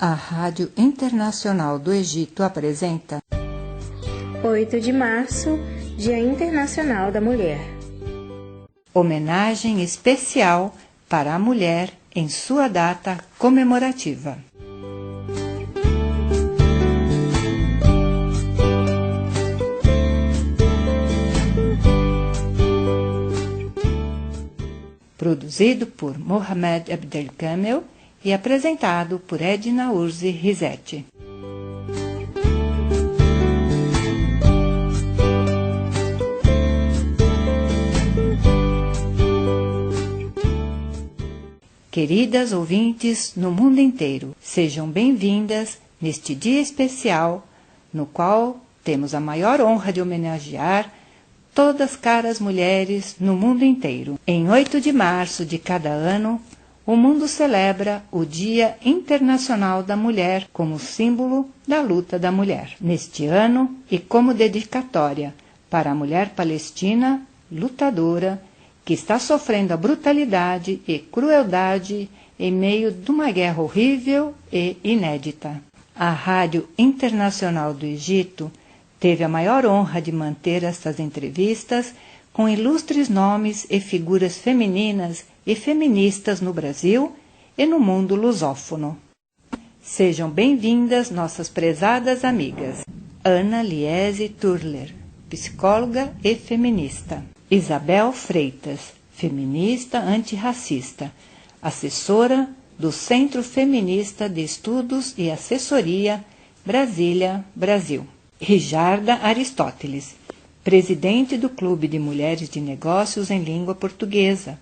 A Rádio Internacional do Egito apresenta 8 de março, Dia Internacional da Mulher. Homenagem especial para a mulher em sua data comemorativa. Produzido por Mohamed Abdelkamel e apresentado por Edna Urzi Rizetti. Queridas ouvintes no mundo inteiro, sejam bem-vindas neste dia especial, no qual temos a maior honra de homenagear todas as caras mulheres no mundo inteiro. Em 8 de março de cada ano, o mundo celebra o Dia Internacional da Mulher como símbolo da luta da mulher. Neste ano, e como dedicatória para a mulher palestina lutadora que está sofrendo a brutalidade e crueldade em meio de uma guerra horrível e inédita. A Rádio Internacional do Egito teve a maior honra de manter estas entrevistas com ilustres nomes e figuras femininas e feministas no Brasil e no mundo lusófono. Sejam bem-vindas nossas prezadas amigas Ana Liese Turler, psicóloga e feminista; Isabel Freitas, feminista antirracista, assessora do Centro Feminista de Estudos e Assessoria Brasília, Brasil; Rijarda Aristóteles, presidente do Clube de Mulheres de Negócios em Língua Portuguesa,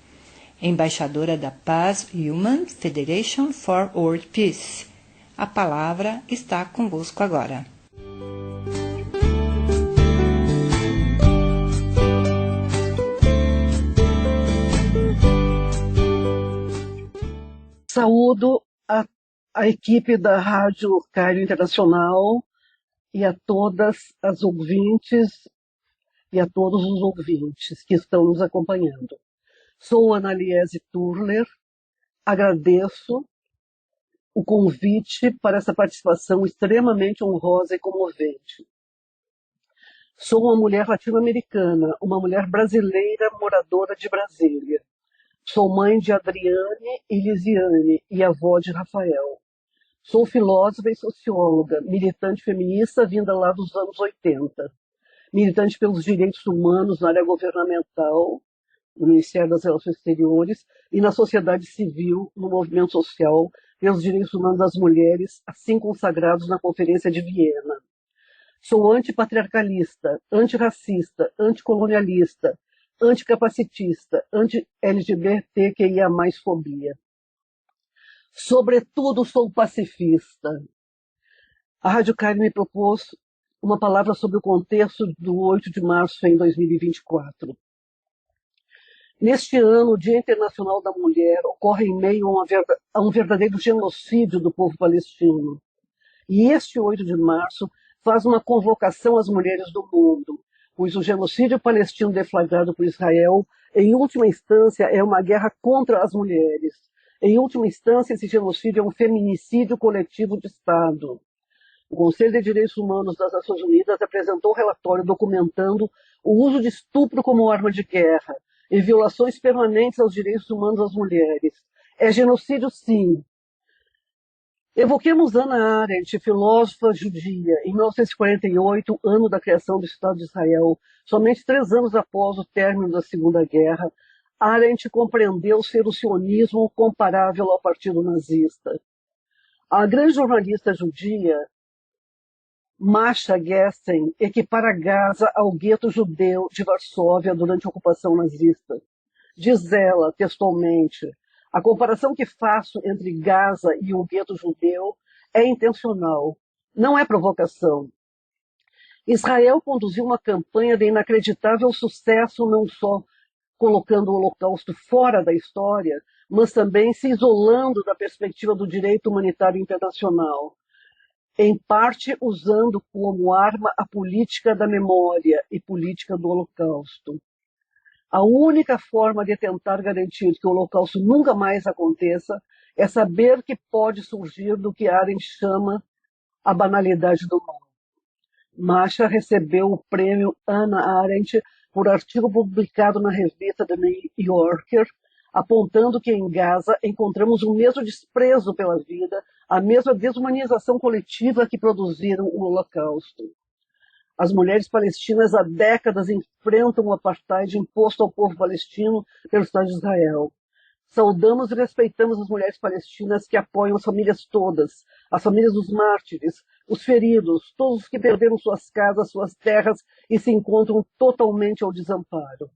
embaixadora da Paz Human Federation for World Peace. A palavra está convosco agora. Saúdo a equipe da Rádio Cairo Internacional e a todas as ouvintes e a todos os ouvintes que estão nos acompanhando. Sou Ana Liese Turler, agradeço o convite para essa participação extremamente honrosa e comovente. Sou uma mulher latino-americana, uma mulher brasileira moradora de Brasília. Sou mãe de Adriane e Lisiane e avó de Rafael. Sou filósofa e socióloga, militante feminista vinda lá dos anos 80. Militante pelos direitos humanos na área governamental, no Ministério das Relações Exteriores, e na sociedade civil, no movimento social pelos direitos humanos das mulheres, assim consagrados na Conferência de Viena. Sou antipatriarcalista, antirracista, anticolonialista, anticapacitista, anti-LGBTQIA+, fobia. Sobretudo, sou pacifista. A Rádio Cairo me propôs uma palavra sobre o contexto do 8 de março em 2024. Neste ano, o Dia Internacional da Mulher ocorre em meio a um verdadeiro genocídio do povo palestino. E este 8 de março faz uma convocação às mulheres do mundo, pois o genocídio palestino deflagrado por Israel, em última instância, é uma guerra contra as mulheres. Em última instância, esse genocídio é um feminicídio coletivo de Estado. O Conselho de Direitos Humanos das Nações Unidas apresentou um relatório documentando o uso de estupro como arma de guerra e violações permanentes aos direitos humanos das mulheres. É genocídio, sim. Evoquemos Hannah Arendt, filósofa judia, em 1948, ano da criação do Estado de Israel, somente 3 anos após o término da Segunda Guerra. Arendt compreendeu ser o sionismo comparável ao partido nazista. A grande jornalista judia Masha Gessen equipara Gaza ao gueto judeu de Varsóvia durante a ocupação nazista. Diz ela, textualmente, a comparação que faço entre Gaza e o gueto judeu é intencional, não é provocação. Israel conduziu uma campanha de inacreditável sucesso, não só colocando o Holocausto fora da história, mas também se isolando da perspectiva do direito humanitário internacional, em parte usando como arma a política da memória e política do Holocausto. A única forma de tentar garantir que o Holocausto nunca mais aconteça é saber que pode surgir do que Arendt chama a banalidade do mal. Masha recebeu o prêmio Hannah Arendt por artigo publicado na revista The New Yorker, apontando que em Gaza encontramos o mesmo desprezo pela vida, a mesma desumanização coletiva que produziram o Holocausto. As mulheres palestinas há décadas enfrentam o apartheid imposto ao povo palestino pelo Estado de Israel. Saudamos e respeitamos as mulheres palestinas que apoiam as famílias todas, as famílias dos mártires, os feridos, todos os que perderam suas casas, suas terras e se encontram totalmente ao desamparo.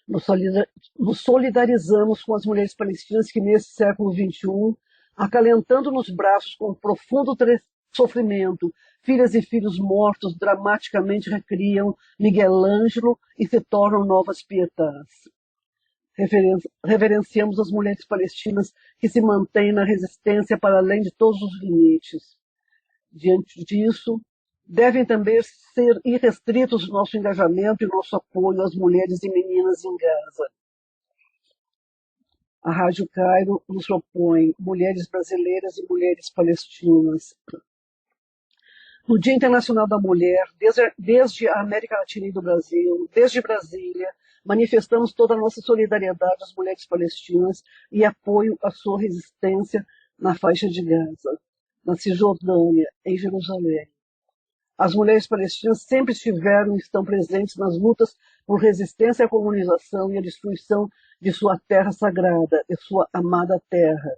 Nos solidarizamos com as mulheres palestinas que nesse século XXI, acalentando nos braços com profundo sofrimento, filhas e filhos mortos dramaticamente recriam Miguel Ângelo e se tornam novas pietás. Reverenciamos as mulheres palestinas que se mantêm na resistência para além de todos os limites. Diante disso, devem também ser irrestritos nosso engajamento e nosso apoio às mulheres e meninas em Gaza. A Rádio Cairo nos propõe mulheres brasileiras e mulheres palestinas. No Dia Internacional da Mulher, desde a América Latina e do Brasil, desde Brasília, manifestamos toda a nossa solidariedade às mulheres palestinas e apoio à sua resistência na faixa de Gaza, na Cisjordânia, em Jerusalém. As mulheres palestinas sempre estiveram e estão presentes nas lutas por resistência à colonização e à destruição de sua terra sagrada, de sua amada terra.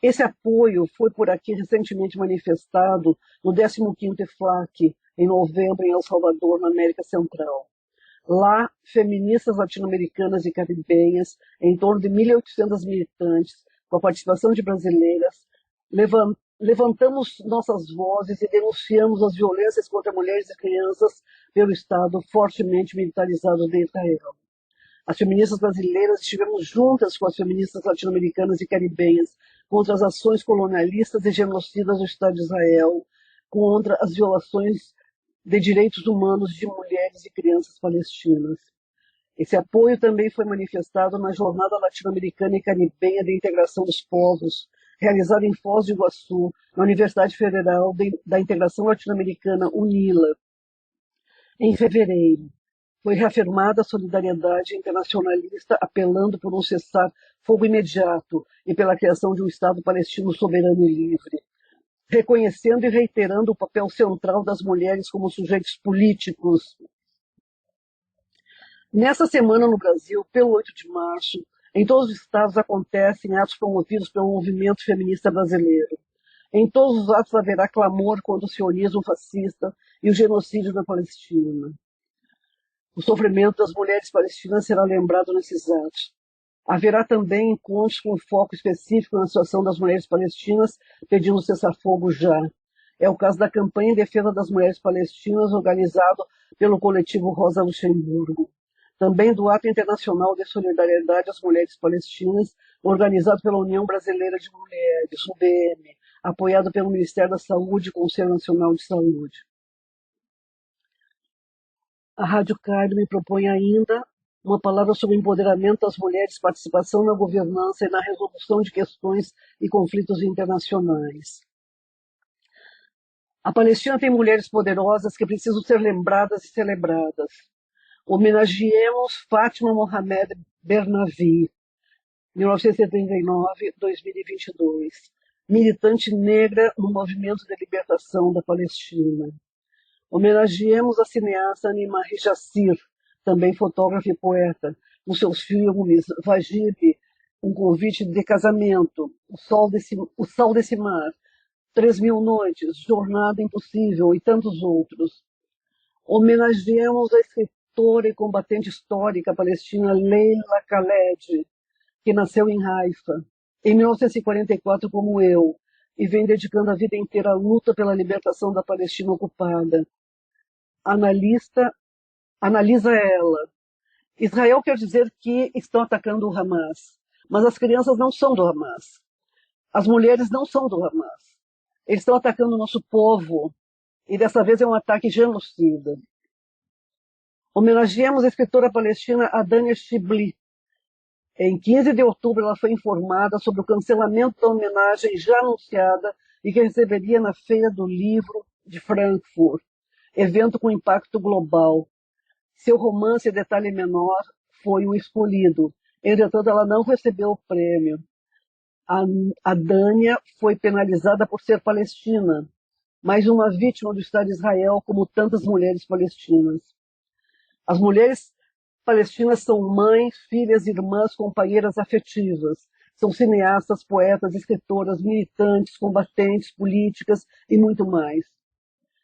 Esse apoio foi por aqui recentemente manifestado no 15º EFLAC, em novembro, em El Salvador, na América Central. Lá, feministas latino-americanas e caribenhas, em torno de 1.800 militantes, com a participação de brasileiras, levantamos nossas vozes e denunciamos as violências contra mulheres e crianças pelo Estado fortemente militarizado de Israel. As feministas brasileiras estivemos juntas com as feministas latino-americanas e caribenhas contra as ações colonialistas e genocidas do Estado de Israel, contra as violações de direitos humanos de mulheres e crianças palestinas. Esse apoio também foi manifestado na Jornada Latino-Americana e Caribenha de Integração dos Povos, realizada em Foz do Iguaçu, na Universidade Federal da Integração Latino-Americana, UNILA, em fevereiro. Foi reafirmada a solidariedade internacionalista, apelando por um cessar-fogo imediato e pela criação de um Estado palestino soberano e livre, reconhecendo e reiterando o papel central das mulheres como sujeitos políticos. Nessa semana no Brasil, pelo 8 de março, em todos os estados acontecem atos promovidos pelo movimento feminista brasileiro. Em todos os atos haverá clamor contra o sionismo fascista e o genocídio da Palestina. O sofrimento das mulheres palestinas será lembrado nesses atos. Haverá também encontros com foco específico na situação das mulheres palestinas, pedindo cessar-fogo já. É o caso da campanha em defesa das mulheres palestinas, organizado pelo coletivo Rosa Luxemburgo. Também do Ato Internacional de Solidariedade às Mulheres Palestinas, organizado pela União Brasileira de Mulheres, UBM, apoiado pelo Ministério da Saúde e Conselho Nacional de Saúde. A Rádio Cairo me propõe ainda uma palavra sobre o empoderamento das mulheres, participação na governança e na resolução de questões e conflitos internacionais. A Palestina tem mulheres poderosas que precisam ser lembradas e celebradas. Homenageemos Fátima Mohamed Bernavi, 1979-2022, militante negra no movimento de libertação da Palestina. Homenageemos a cineasta Animahi Jassir, também fotógrafa e poeta, com seus filmes Vagib, Um Convite de Casamento, O Sol desse Mar, 3.000 Noites, Jornada Impossível e tantos outros. Homenageemos a escritora e combatente histórica palestina Leila Khaled, que nasceu em Haifa, em 1944 como eu, e vem dedicando a vida inteira à luta pela libertação da Palestina ocupada. Analisa ela. Israel quer dizer que estão atacando o Hamas, mas as crianças não são do Hamas. As mulheres não são do Hamas. Eles estão atacando o nosso povo, e dessa vez é um ataque genocida. Homenageemos a escritora palestina Adania Shibli, Em 15 de outubro, ela foi informada sobre o cancelamento da homenagem já anunciada e que receberia na Feira do Livro de Frankfurt, evento com impacto global. Seu romance Detalhe Menor foi o escolhido. Entretanto, ela não recebeu o prêmio. A Dânia foi penalizada por ser palestina, mais uma vítima do Estado de Israel, como tantas mulheres palestinas. As mulheres palestinas são mães, filhas, irmãs, companheiras afetivas. São cineastas, poetas, escritoras, militantes, combatentes, políticas e muito mais.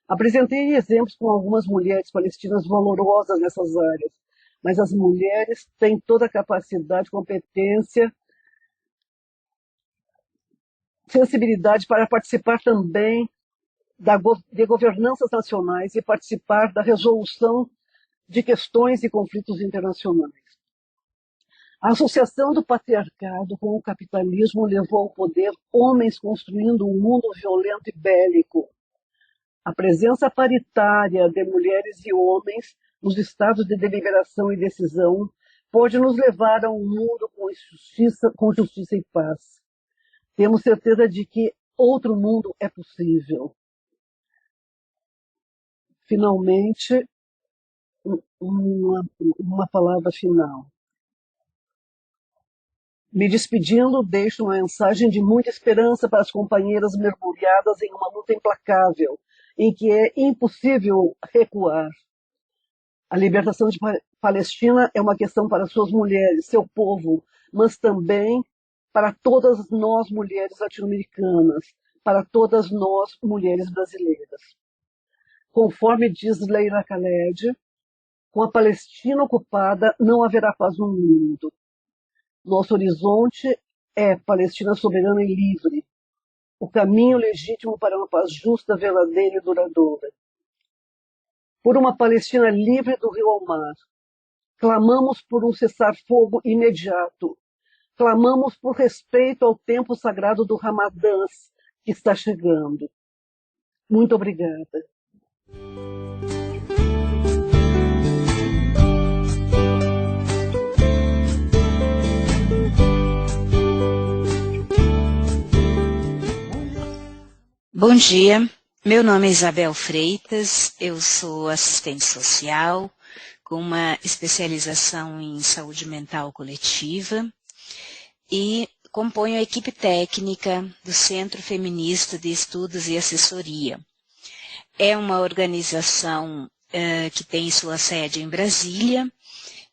Apresentei exemplos com algumas mulheres palestinas valorosas nessas áreas, mas as mulheres têm toda a capacidade, competência, sensibilidade para participar também de governanças nacionais e participar da resolução de questões e conflitos internacionais. A associação do patriarcado com o capitalismo levou ao poder homens construindo um mundo violento e bélico. A presença paritária de mulheres e homens nos estados de deliberação e decisão pode nos levar a um mundo com justiça e paz. Temos certeza de que outro mundo é possível. Finalmente, uma palavra final. Me despedindo, deixo uma mensagem de muita esperança para as companheiras mergulhadas em uma luta implacável, em que é impossível recuar. A libertação de Palestina é uma questão para suas mulheres, seu povo, mas também para todas nós mulheres latino-americanas, para todas nós mulheres brasileiras. Conforme diz Leila Khaled, com a Palestina ocupada não haverá paz no mundo. Nosso horizonte é Palestina soberana e livre, o caminho legítimo para uma paz justa, verdadeira e duradoura. Por uma Palestina livre do rio ao mar, clamamos por um cessar-fogo imediato, clamamos por respeito ao tempo sagrado do Ramadã que está chegando. Muito obrigada. Bom dia, meu nome é Isabel Freitas, eu sou assistente social com uma especialização em saúde mental coletiva e componho a equipe técnica do Centro Feminista de Estudos e Assessoria. É uma organização que tem sua sede em Brasília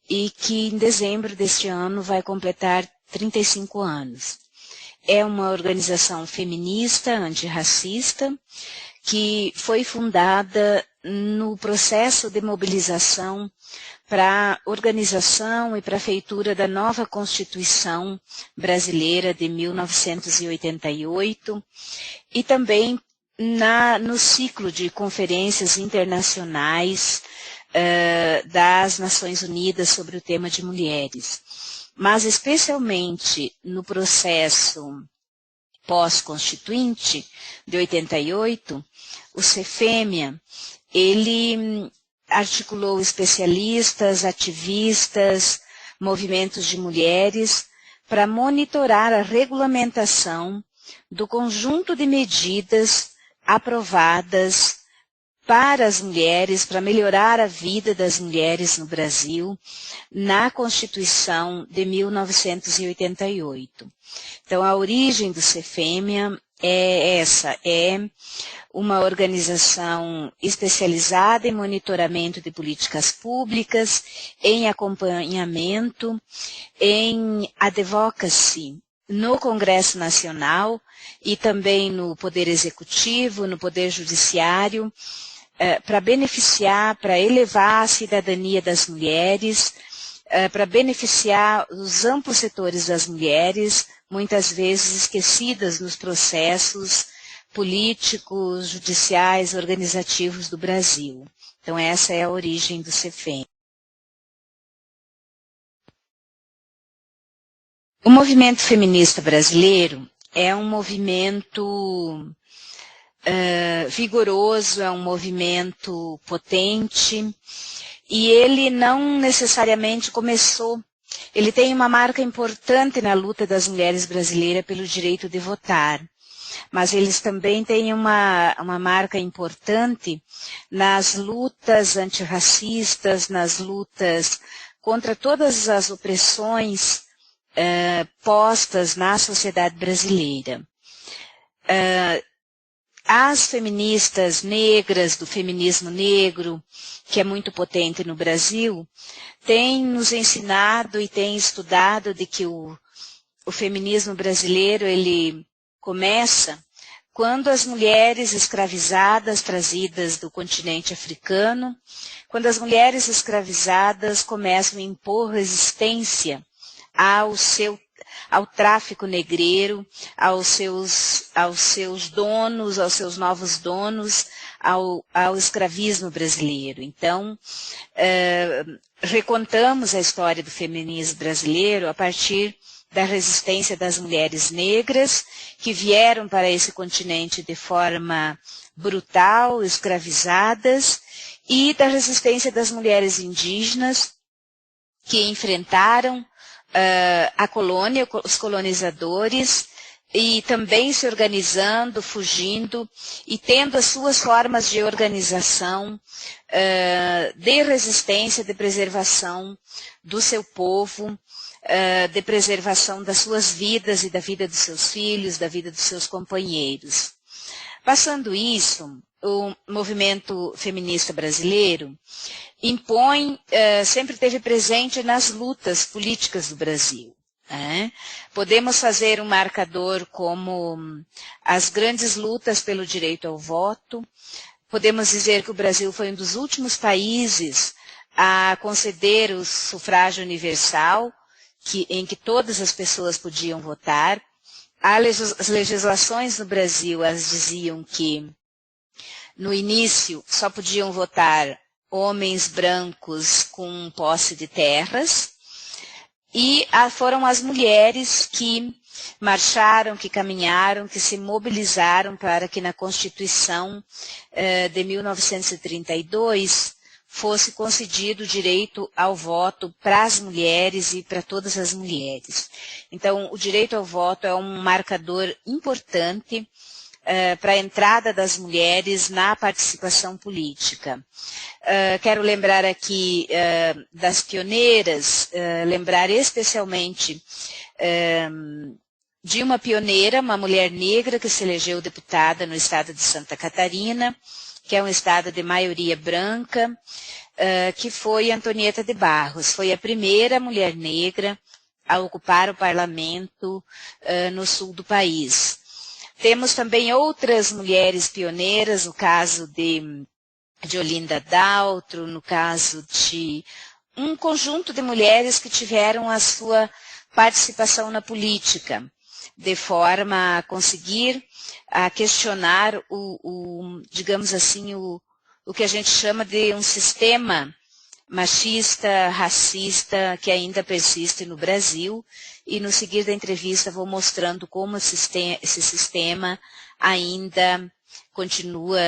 e que em dezembro deste ano vai completar 35 anos. É uma organização feminista, antirracista, que foi fundada no processo de mobilização para a organização e para a feitura da nova Constituição brasileira de 1988 e também no ciclo de conferências internacionais das Nações Unidas sobre o tema de mulheres. Mas especialmente no processo pós-constituinte de 88, o CEFEMIA, ele articulou especialistas, ativistas, movimentos de mulheres para monitorar a regulamentação do conjunto de medidas aprovadas para as mulheres, para melhorar a vida das mulheres no Brasil, na Constituição de 1988. Então, a origem do CEFEMIA é essa, é uma organização especializada em monitoramento de políticas públicas, em acompanhamento, em advocacy no Congresso Nacional e também no Poder Executivo, no Poder Judiciário, para beneficiar, para elevar a cidadania das mulheres, para beneficiar os amplos setores das mulheres, muitas vezes esquecidas nos processos políticos, judiciais, organizativos do Brasil. Então, essa é a origem do CEFEM. O movimento feminista brasileiro é um movimento vigoroso, é um movimento potente, e ele não necessariamente começou ele tem uma marca importante na luta das mulheres brasileiras pelo direito de votar. Mas eles também têm uma marca importante nas lutas antirracistas, nas lutas contra todas as opressões postas na sociedade brasileira. As feministas negras, do feminismo negro, que é muito potente no Brasil, têm nos ensinado e têm estudado de que o feminismo brasileiro, ele começa quando as mulheres escravizadas trazidas do continente africano, quando as mulheres escravizadas começam a impor resistência ao tráfico negreiro, aos seus donos, aos seus novos donos, ao escravismo brasileiro. Então, recontamos a história do feminismo brasileiro a partir da resistência das mulheres negras que vieram para esse continente de forma brutal, escravizadas, e da resistência das mulheres indígenas que enfrentaram a colônia, os colonizadores, e também se organizando, fugindo e tendo as suas formas de organização, de resistência, de preservação do seu povo, de preservação das suas vidas e da vida dos seus filhos, da vida dos seus companheiros. Passando isso, o movimento feminista brasileiro sempre esteve presente nas lutas políticas do Brasil. Podemos fazer um marcador como as grandes lutas pelo direito ao voto. Podemos dizer que o Brasil foi um dos últimos países a conceder o sufrágio universal, em que todas as pessoas podiam votar. As legislações no Brasil, elas diziam que no início só podiam votar homens brancos com posse de terras, e foram as mulheres que marcharam, que caminharam, que se mobilizaram para que na Constituição de 1932 fosse concedido o direito ao voto para as mulheres e para todas as mulheres. Então, o direito ao voto é um marcador importante para a entrada das mulheres na participação política. Quero lembrar aqui das pioneiras, lembrar especialmente de uma pioneira, uma mulher negra que se elegeu deputada no estado de Santa Catarina, que é um estado de maioria branca, que foi Antonieta de Barros. Foi a primeira mulher negra a ocupar o parlamento no sul do país. Temos também outras mulheres pioneiras, no caso de Olinda Daltro, no caso de um conjunto de mulheres que tiveram a sua participação na política, de forma a conseguir questionar digamos assim, o que a gente chama de um sistema machista, racista, que ainda persiste no Brasil, e no seguir da entrevista vou mostrando como esse sistema ainda continua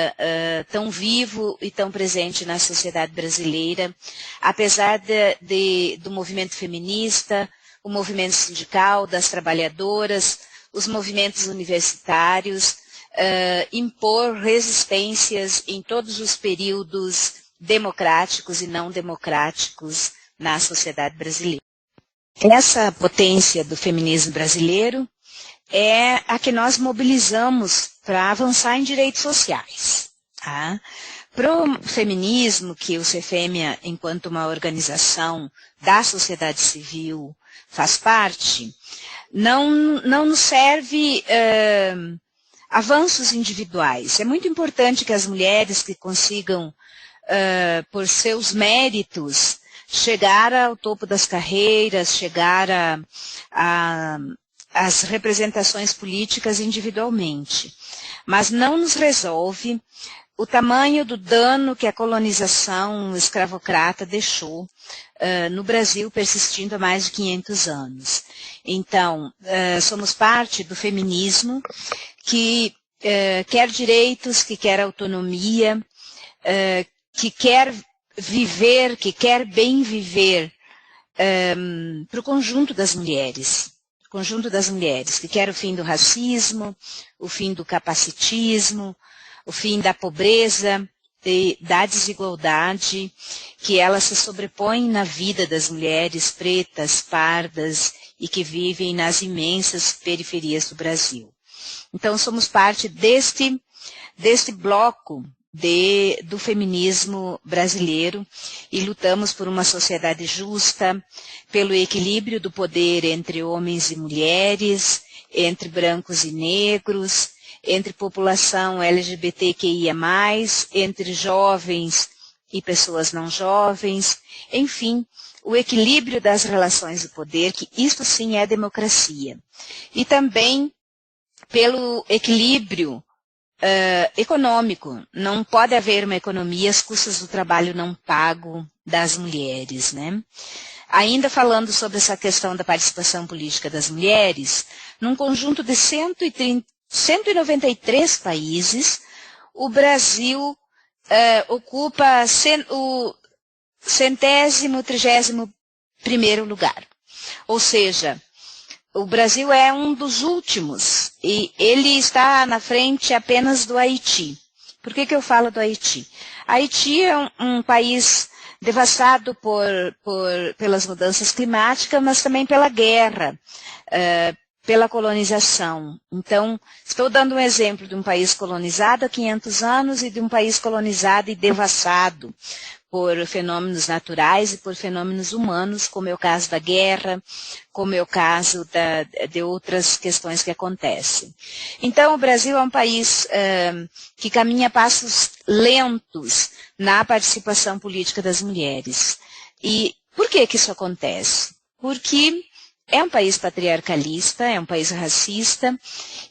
tão vivo e tão presente na sociedade brasileira, apesar do movimento feminista, o movimento sindical, das trabalhadoras, os movimentos universitários, impor resistências em todos os períodos democráticos e não democráticos na sociedade brasileira. Essa potência do feminismo brasileiro é a que nós mobilizamos para avançar em direitos sociais. Tá? Para o feminismo, que o CFM, enquanto uma organização da sociedade civil, faz parte, não nos serve avanços individuais. É muito importante que as mulheres que consigam, por seus méritos, chegar ao topo das carreiras, chegar às representações políticas individualmente. Mas não nos resolve o tamanho do dano que a colonização escravocrata deixou no Brasil, persistindo há mais de 500 anos. Então, somos parte do feminismo que quer direitos, que quer autonomia, que quer viver, que quer bem viver para o conjunto das mulheres. Que quer o fim do racismo, o fim do capacitismo, o fim da pobreza e da desigualdade que ela se sobrepõe na vida das mulheres pretas, pardas e que vivem nas imensas periferias do Brasil. Então, somos parte deste bloco do feminismo brasileiro e lutamos por uma sociedade justa, pelo equilíbrio do poder entre homens e mulheres, entre brancos e negros, entre população LGBTQIA+, entre jovens e pessoas não jovens, enfim, o equilíbrio das relações de poder, que isto sim é democracia. E também pelo equilíbrio econômico. Não pode haver uma economia às custas do trabalho não pago das mulheres, né? Ainda falando sobre essa questão da participação política das mulheres, num conjunto de 193 países, o Brasil ocupa o 131º lugar. Ou seja, o Brasil é um dos últimos e ele está na frente apenas do Haiti. Por que eu falo do Haiti? Haiti é um país devastado pelas mudanças climáticas, mas também pela guerra, pela colonização. Então, estou dando um exemplo de um país colonizado há 500 anos e de um país colonizado e devastado por fenômenos naturais e por fenômenos humanos, como é o caso da guerra, como é o caso de outras questões que acontecem. Então, o Brasil é um país que caminha a passos lentos na participação política das mulheres. E por que isso acontece? Porque é um país patriarcalista, é um país racista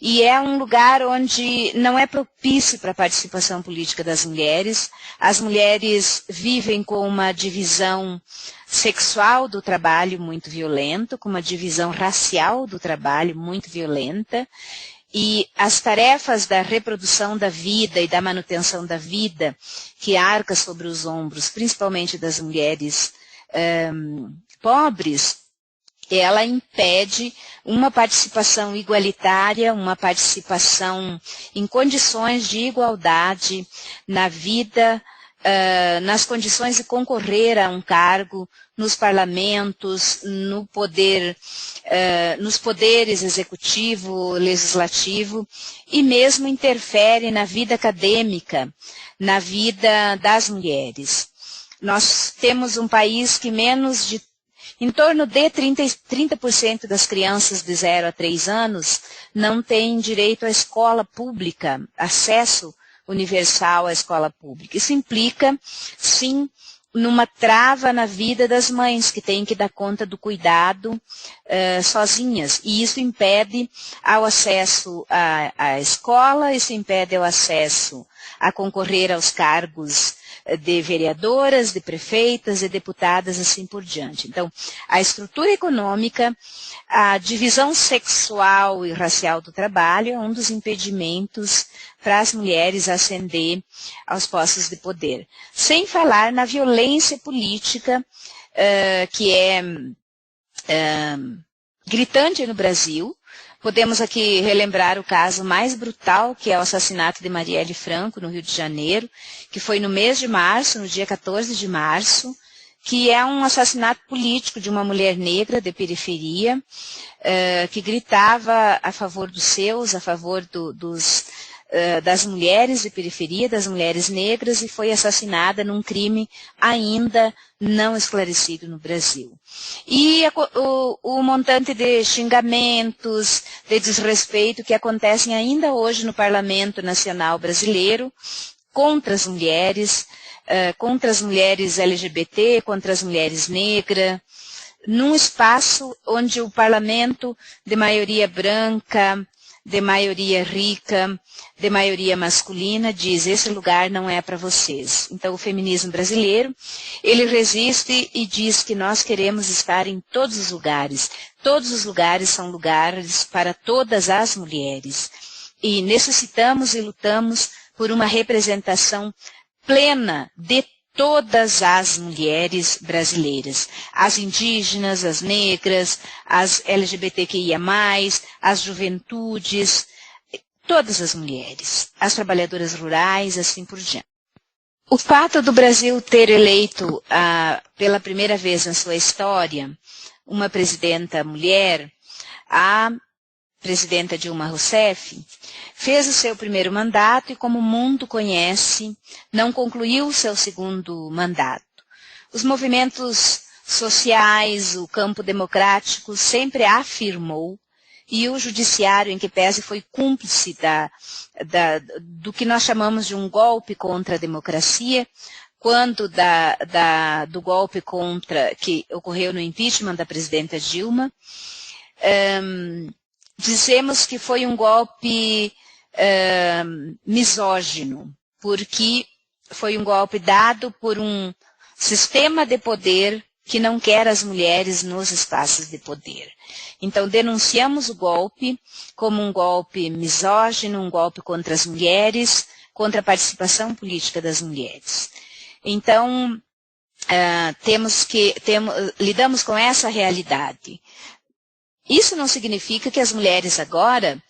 e é um lugar onde não é propício para a participação política das mulheres. As mulheres vivem com uma divisão sexual do trabalho muito violenta, com uma divisão racial do trabalho muito violenta. E as tarefas da reprodução da vida e da manutenção da vida que arca sobre os ombros, principalmente das mulheres pobres, ela impede uma participação igualitária, uma participação em condições de igualdade na vida, nas condições de concorrer a um cargo, nos parlamentos, nos poderes executivo, legislativo, e mesmo interfere na vida acadêmica, na vida das mulheres. Nós temos um país que em torno de 30% das crianças de 0 a 3 anos não têm direito à escola pública, acesso universal à escola pública. Isso implica, sim, numa trava na vida das mães, que têm que dar conta do cuidado sozinhas. E isso impede ao acesso à escola, isso impede o acesso a concorrer aos cargos de vereadoras, de prefeitas, de deputadas, assim por diante. Então, a estrutura econômica, a divisão sexual e racial do trabalho é um dos impedimentos para as mulheres ascender aos postos de poder. Sem falar na violência política, que é gritante no Brasil. Podemos aqui relembrar o caso mais brutal, que é o assassinato de Marielle Franco, no Rio de Janeiro, que foi no mês de março, no dia 14 de março, que é um assassinato político de uma mulher negra de periferia, que gritava a favor dos seus, a favor das mulheres de periferia, das mulheres negras, e foi assassinada num crime ainda não esclarecido no Brasil. E o montante de xingamentos, de desrespeito que acontecem ainda hoje no Parlamento Nacional Brasileiro contra as mulheres LGBT, contra as mulheres negras, num espaço onde o parlamento de maioria branca, de maioria rica, de maioria masculina, diz: esse lugar não é para vocês. Então, o feminismo brasileiro, ele resiste e diz que nós queremos estar em todos os lugares. Todos os lugares são lugares para todas as mulheres. E necessitamos e lutamos por uma representação plena de todas as mulheres brasileiras, as indígenas, as negras, as LGBTQIA+, as juventudes, todas as mulheres, as trabalhadoras rurais, assim por diante. O fato do Brasil ter eleito pela primeira vez na sua história uma presidenta mulher, a presidenta Dilma Rousseff, fez o seu primeiro mandato e, como o mundo conhece, não concluiu o seu segundo mandato. Os movimentos sociais, o campo democrático sempre afirmou, e o judiciário, em que pese, foi cúmplice do que nós chamamos de um golpe contra a democracia, quando do golpe que ocorreu no impeachment da presidenta Dilma. Dizemos que foi um golpe misógino, porque foi um golpe dado por um sistema de poder que não quer as mulheres nos espaços de poder. Então, denunciamos o golpe como um golpe misógino, um golpe contra as mulheres, contra a participação política das mulheres. Então, lidamos com essa realidade. Isso não significa que as mulheres agora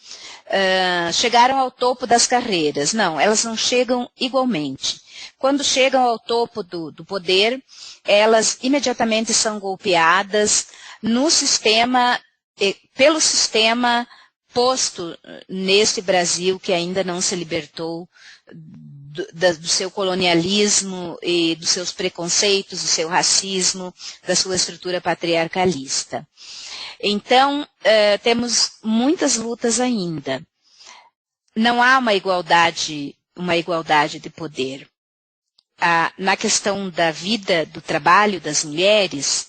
chegaram ao topo das carreiras. Não, elas não chegam igualmente. Quando chegam ao topo do poder, elas imediatamente são golpeadas pelo sistema posto nesse Brasil que ainda não se libertou do seu colonialismo e dos seus preconceitos, do seu racismo, da sua estrutura patriarcalista. Então, temos muitas lutas ainda. Não há uma igualdade de poder. Na questão da vida, do trabalho das mulheres,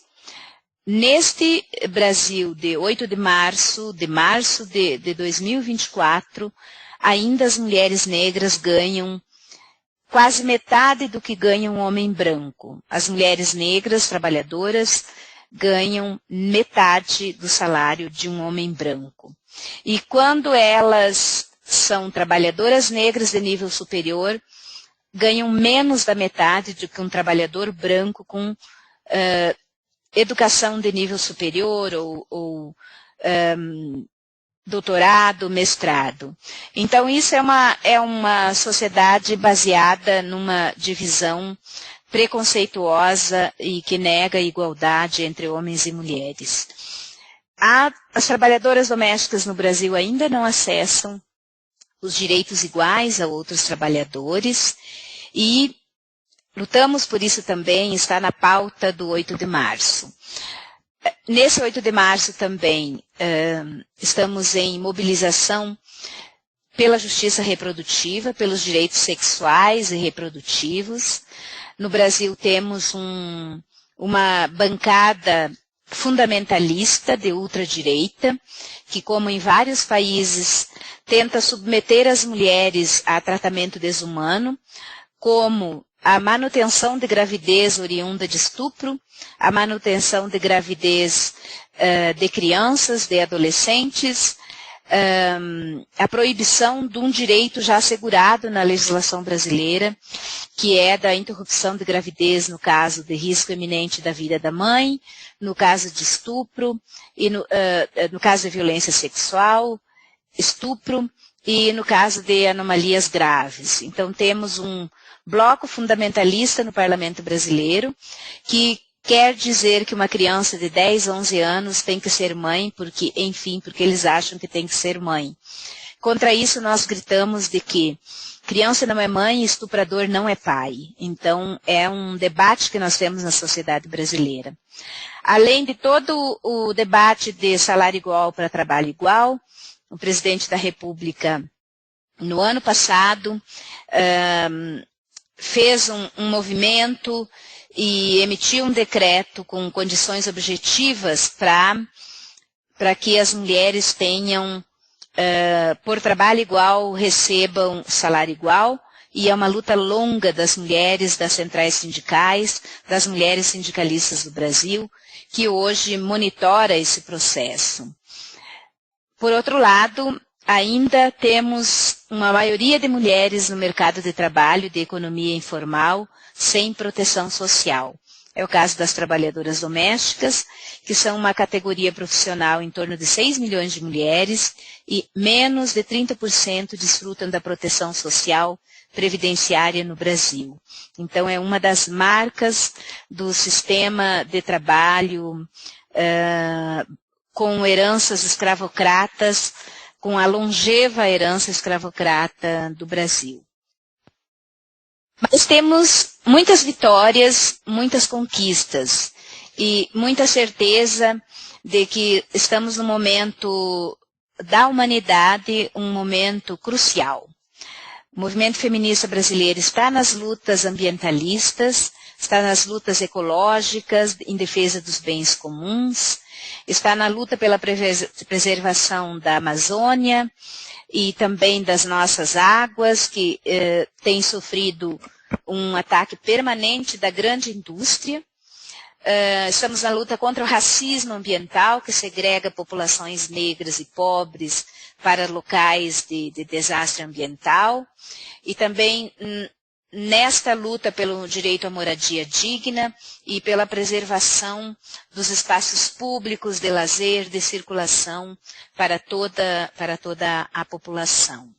neste Brasil de 8 de março de 2024, ainda as mulheres negras ganham quase metade do que ganha um homem branco. As mulheres negras trabalhadoras ganham metade do salário de um homem branco. E quando elas são trabalhadoras negras de nível superior, ganham menos da metade do que um trabalhador branco com educação de nível superior ou doutorado, mestrado. Então, isso é uma sociedade baseada numa divisão preconceituosa e que nega a igualdade entre homens e mulheres. As trabalhadoras domésticas no Brasil ainda não acessam os direitos iguais a outros trabalhadores e lutamos por isso também, está na pauta do 8 de março. Nesse 8 de março também estamos em mobilização pela justiça reprodutiva, pelos direitos sexuais e reprodutivos. No Brasil temos uma bancada fundamentalista de ultradireita, que, como em vários países, tenta submeter as mulheres a tratamento desumano, como a manutenção de gravidez oriunda de estupro, a manutenção de gravidez de crianças, de adolescentes, a proibição de um direito já assegurado na legislação brasileira, que é da interrupção de gravidez no caso de risco iminente da vida da mãe, no caso de estupro, e no caso de violência sexual, estupro, e no caso de anomalias graves. Então, temos um bloco fundamentalista no Parlamento brasileiro, que quer dizer que uma criança de 10, 11 anos tem que ser mãe, porque eles acham que tem que ser mãe. Contra isso, nós gritamos de que criança não é mãe e estuprador não é pai. Então, é um debate que nós temos na sociedade brasileira. Além de todo o debate de salário igual para trabalho igual, o presidente da República, no ano passado, fez um movimento e emitiu um decreto com condições objetivas para que as mulheres tenham, por trabalho igual, recebam salário igual, e é uma luta longa das mulheres, das centrais sindicais, das mulheres sindicalistas do Brasil, que hoje monitora esse processo. Por outro lado, ainda temos uma maioria de mulheres no mercado de trabalho de economia informal sem proteção social. É o caso das trabalhadoras domésticas, que são uma categoria profissional em torno de 6 milhões de mulheres e menos de 30% desfrutam da proteção social previdenciária no Brasil. Então, é uma das marcas do sistema de trabalho com heranças escravocratas, com a longeva herança escravocrata do Brasil. Mas temos muitas vitórias, muitas conquistas e muita certeza de que estamos no momento da humanidade, um momento crucial. O movimento feminista brasileiro está nas lutas ambientalistas, está nas lutas ecológicas em defesa dos bens comuns, está na luta pela preservação da Amazônia e também das nossas águas, que têm sofrido um ataque permanente da grande indústria. Estamos na luta contra o racismo ambiental, que segrega populações negras e pobres para locais de desastre ambiental. E também nesta luta pelo direito à moradia digna e pela preservação dos espaços públicos de lazer, de circulação para toda a população.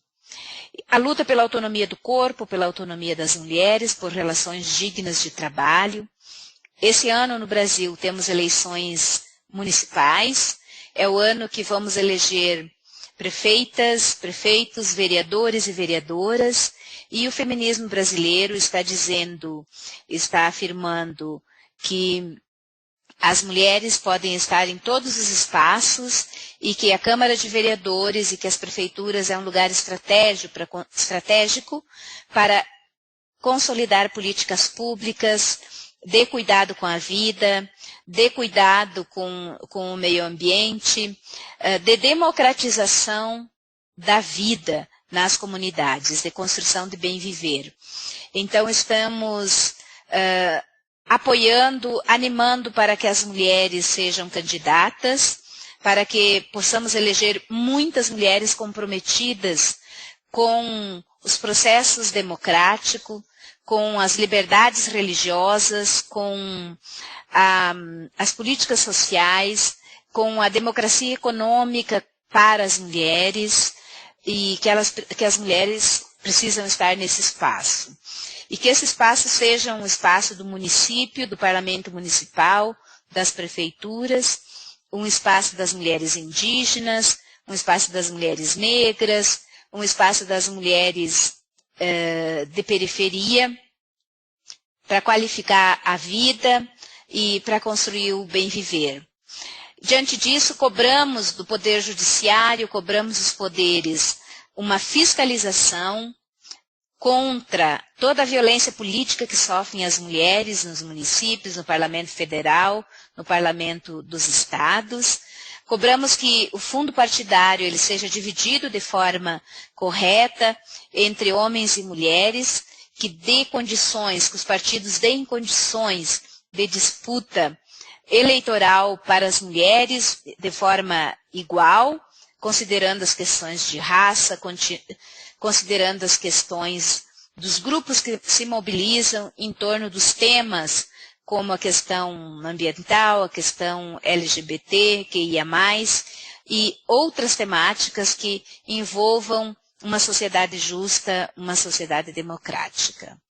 A luta pela autonomia do corpo, pela autonomia das mulheres, por relações dignas de trabalho. Esse ano no Brasil temos eleições municipais, é o ano que vamos eleger prefeitas, prefeitos, vereadores e vereadoras, e o feminismo brasileiro está afirmando que as mulheres podem estar em todos os espaços e que a Câmara de Vereadores e que as prefeituras é um lugar estratégico para consolidar políticas públicas de cuidado com a vida, de cuidado com o meio ambiente, de democratização da vida nas comunidades, de construção de bem viver. Então, estamos apoiando, animando para que as mulheres sejam candidatas, para que possamos eleger muitas mulheres comprometidas com os processos democráticos, com as liberdades religiosas, com as políticas sociais, com a democracia econômica para as mulheres, e que as mulheres precisam estar nesse espaço. E que esse espaço seja um espaço do município, do parlamento municipal, das prefeituras, um espaço das mulheres indígenas, um espaço das mulheres negras, um espaço das mulheres de periferia, para qualificar a vida e para construir o bem viver. Diante disso, cobramos do Poder Judiciário, cobramos dos poderes uma fiscalização contra toda a violência política que sofrem as mulheres nos municípios, no Parlamento Federal, no Parlamento dos Estados. Cobramos que o fundo partidário ele seja dividido de forma correta entre homens e mulheres, que dê condições, que os partidos deem condições de disputa eleitoral para as mulheres de forma igual, considerando as questões de raça, considerando as questões dos grupos que se mobilizam em torno dos temas como a questão ambiental, a questão LGBT, QIA+, e outras temáticas que envolvam uma sociedade justa, uma sociedade democrática.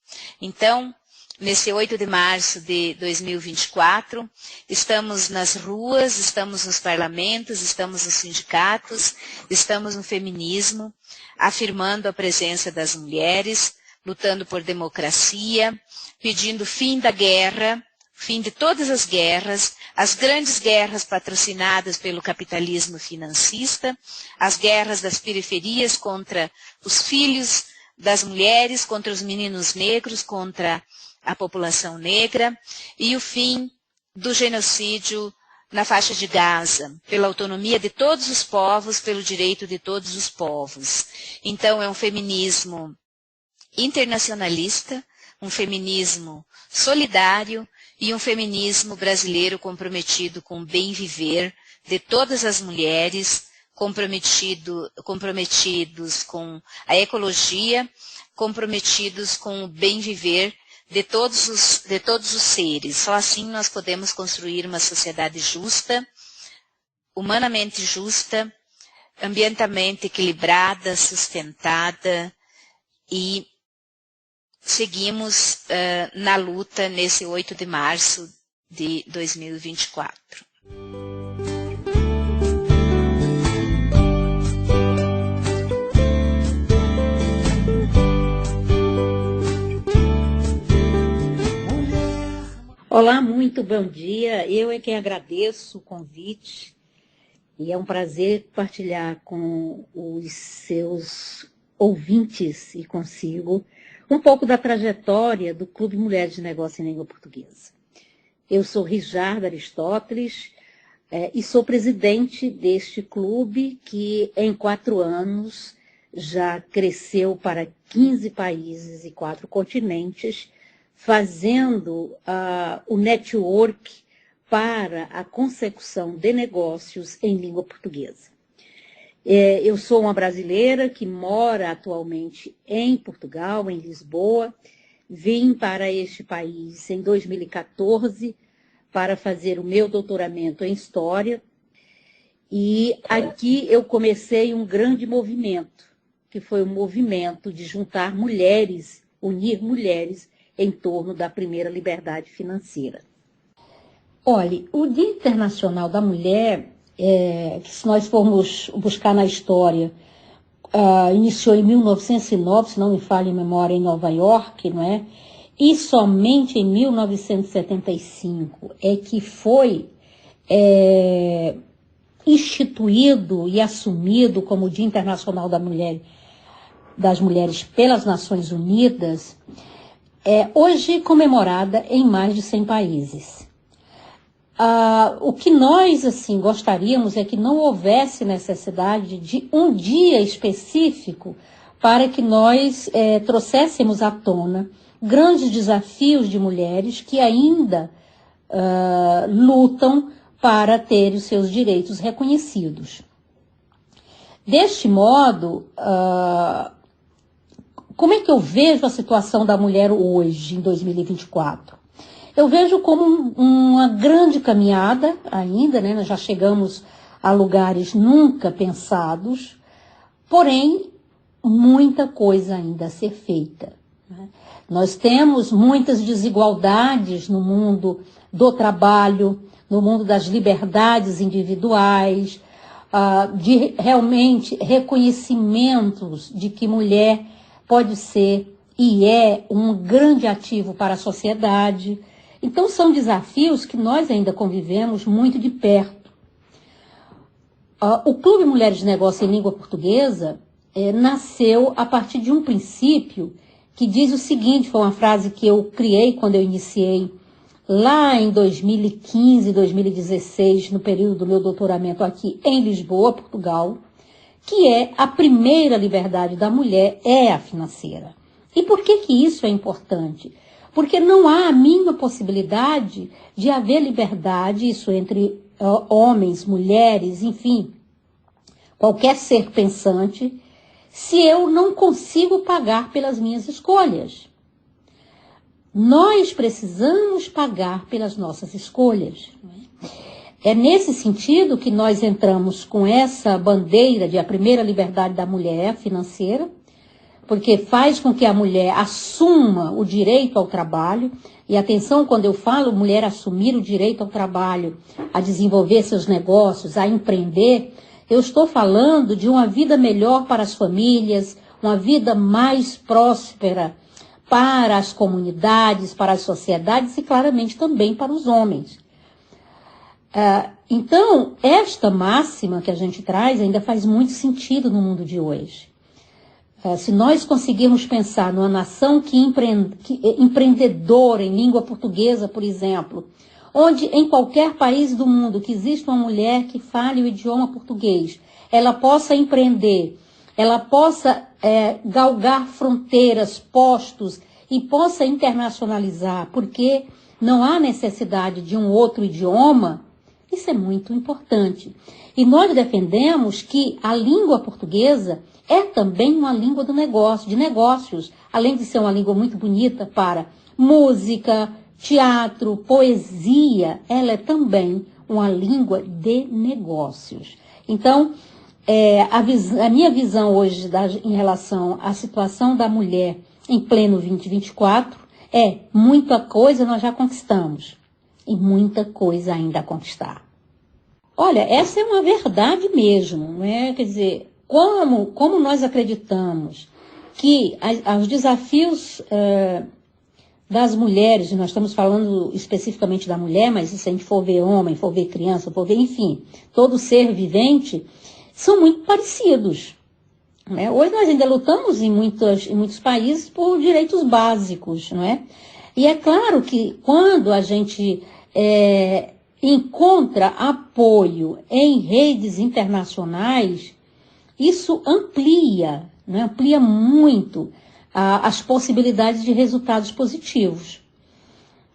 Então, nesse 8 de março de 2024, estamos nas ruas, estamos nos parlamentos, estamos nos sindicatos, estamos no feminismo, afirmando a presença das mulheres, lutando por democracia, pedindo fim da guerra, fim de todas as grandes guerras patrocinadas pelo capitalismo financista, as guerras das periferias contra os filhos das mulheres, contra os meninos negros, contra a população negra, e o fim do genocídio na faixa de Gaza, pela autonomia de todos os povos, pelo direito de todos os povos. Então, é um feminismo internacionalista, um feminismo solidário e um feminismo brasileiro comprometido com o bem viver de todas as mulheres, comprometidos com a ecologia, comprometidos com o bem viver de todos os seres. Só assim nós podemos construir uma sociedade justa, humanamente justa, ambientalmente equilibrada, sustentada, e seguimos na luta nesse 8 de março de 2024. Olá, muito bom dia. Eu é quem agradeço o convite e é um prazer partilhar com os seus ouvintes e consigo um pouco da trajetória do Clube Mulheres de Negócio em Língua Portuguesa. Eu sou Rijarda Aristóteles e sou presidente deste clube que em 4 anos já cresceu para 15 países e 4 continentes, fazendo o network para a consecução de negócios em língua portuguesa. Eu sou uma brasileira que mora atualmente em Portugal, em Lisboa. Vim para este país em 2014 para fazer o meu doutoramento em História. E aqui eu comecei um grande movimento, que foi o movimento de juntar mulheres, unir mulheres em torno da primeira liberdade financeira. Olha, o Dia Internacional da Mulher, que se nós formos buscar na história, iniciou em 1909, se não me falha a memória, em Nova York, não é? E somente em 1975 é que foi instituído e assumido como o Dia Internacional das Mulheres pelas Nações Unidas, hoje comemorada em mais de 100 países. O que nós gostaríamos é que não houvesse necessidade de um dia específico para que nós trouxéssemos à tona grandes desafios de mulheres que ainda lutam para ter os seus direitos reconhecidos. Deste modo, como é que eu vejo a situação da mulher hoje, em 2024? Eu vejo como uma grande caminhada ainda, né? Nós já chegamos a lugares nunca pensados, porém, muita coisa ainda a ser feita, né? Nós temos muitas desigualdades no mundo do trabalho, no mundo das liberdades individuais, de realmente reconhecimentos de que mulher pode ser e é um grande ativo para a sociedade. Então, são desafios que nós ainda convivemos muito de perto. O Clube Mulheres de Negócio em Língua Portuguesa nasceu a partir de um princípio que diz o seguinte, foi uma frase que eu criei quando eu iniciei lá em 2015, 2016, no período do meu doutoramento aqui em Lisboa, Portugal, que é a primeira liberdade da mulher é a financeira. E por que isso é importante? Porque não há a mínima possibilidade de haver liberdade, isso entre homens, mulheres, enfim, qualquer ser pensante, se eu não consigo pagar pelas minhas escolhas. Nós precisamos pagar pelas nossas escolhas. É nesse sentido que nós entramos com essa bandeira de a primeira liberdade da mulher financeira, porque faz com que a mulher assuma o direito ao trabalho, e atenção, quando eu falo mulher assumir o direito ao trabalho, a desenvolver seus negócios, a empreender, eu estou falando de uma vida melhor para as famílias, uma vida mais próspera para as comunidades, para as sociedades e claramente também para os homens. Então, esta máxima que a gente traz ainda faz muito sentido no mundo de hoje. Se nós conseguirmos pensar numa nação empreendedora em língua portuguesa, por exemplo, onde em qualquer país do mundo que exista uma mulher que fale o idioma português, ela possa empreender, ela possa galgar fronteiras, postos e possa internacionalizar, porque não há necessidade de um outro idioma, Isso é muito importante. E nós defendemos que a língua portuguesa é também uma língua do negócio, de negócios, além de ser uma língua muito bonita para música, teatro, poesia, ela é também uma língua de negócios. Então, a minha visão hoje em relação à situação da mulher em pleno 2024 é muita coisa nós já conquistamos e muita coisa ainda a conquistar. Olha, essa é uma verdade mesmo, né? Quer dizer, como nós acreditamos que os desafios das mulheres, nós estamos falando especificamente da mulher, mas se a gente for ver homem, for ver criança, for ver, enfim, todo ser vivente, são muito parecidos. Né? Hoje nós ainda lutamos em muitos países por direitos básicos, não é? E é claro que quando a gente encontra apoio em redes internacionais, isso amplia, né? Amplia muito as possibilidades de resultados positivos.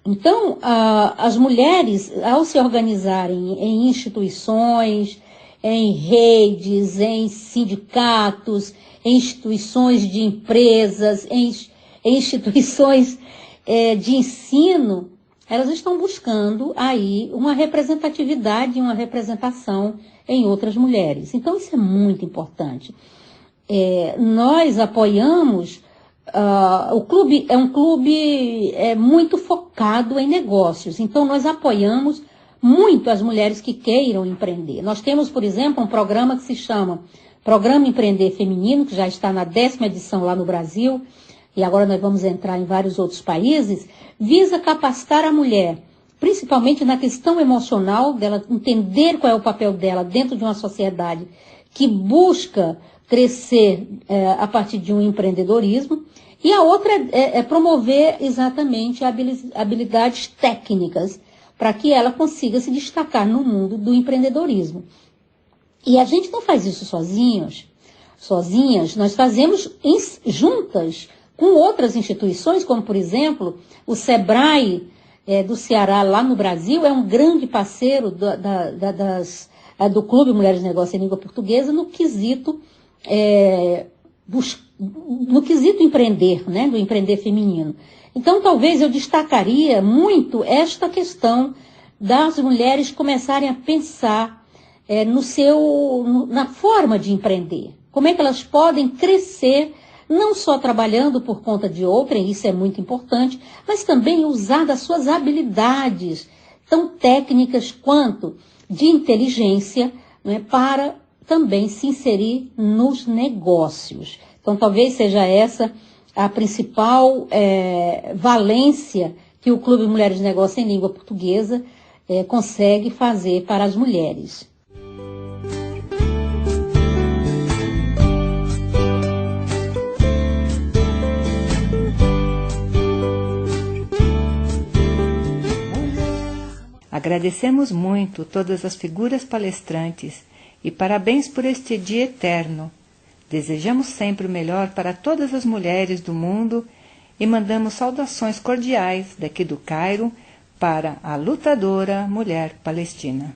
Então, as mulheres, ao se organizarem em instituições, em redes, em sindicatos, em instituições de empresas, em instituições de ensino, elas estão buscando aí uma representatividade, uma representação em outras mulheres. Então, isso é muito importante. Nós apoiamos, o clube é um clube muito focado em negócios, então nós apoiamos muito as mulheres que queiram empreender. Nós temos, por exemplo, um programa que se chama Programa Empreender Feminino, que já está na 10ª edição lá no Brasil, e agora nós vamos entrar em vários outros países, visa capacitar a mulher, principalmente na questão emocional, dela entender qual é o papel dela dentro de uma sociedade que busca crescer a partir de um empreendedorismo, e a outra é promover exatamente habilidades técnicas para que ela consiga se destacar no mundo do empreendedorismo. E a gente não faz isso sozinhas, nós fazemos juntas com outras instituições, como, por exemplo, o SEBRAE do Ceará, lá no Brasil, é um grande parceiro do Clube Mulheres de Negócio em Língua Portuguesa no quesito empreender, né, do empreender feminino. Então, talvez eu destacaria muito esta questão das mulheres começarem a pensar na forma de empreender. Como é que elas podem crescer, não só trabalhando por conta de outrem, isso é muito importante, mas também usar das suas habilidades, tão técnicas quanto de inteligência, né, para também se inserir nos negócios. Então, talvez seja essa a principal valência que o Clube Mulheres de Negócio em Língua Portuguesa consegue fazer para as mulheres. Agradecemos muito todas as figuras palestrantes e parabéns por este dia eterno. Desejamos sempre o melhor para todas as mulheres do mundo e mandamos saudações cordiais daqui do Cairo para a lutadora mulher palestina.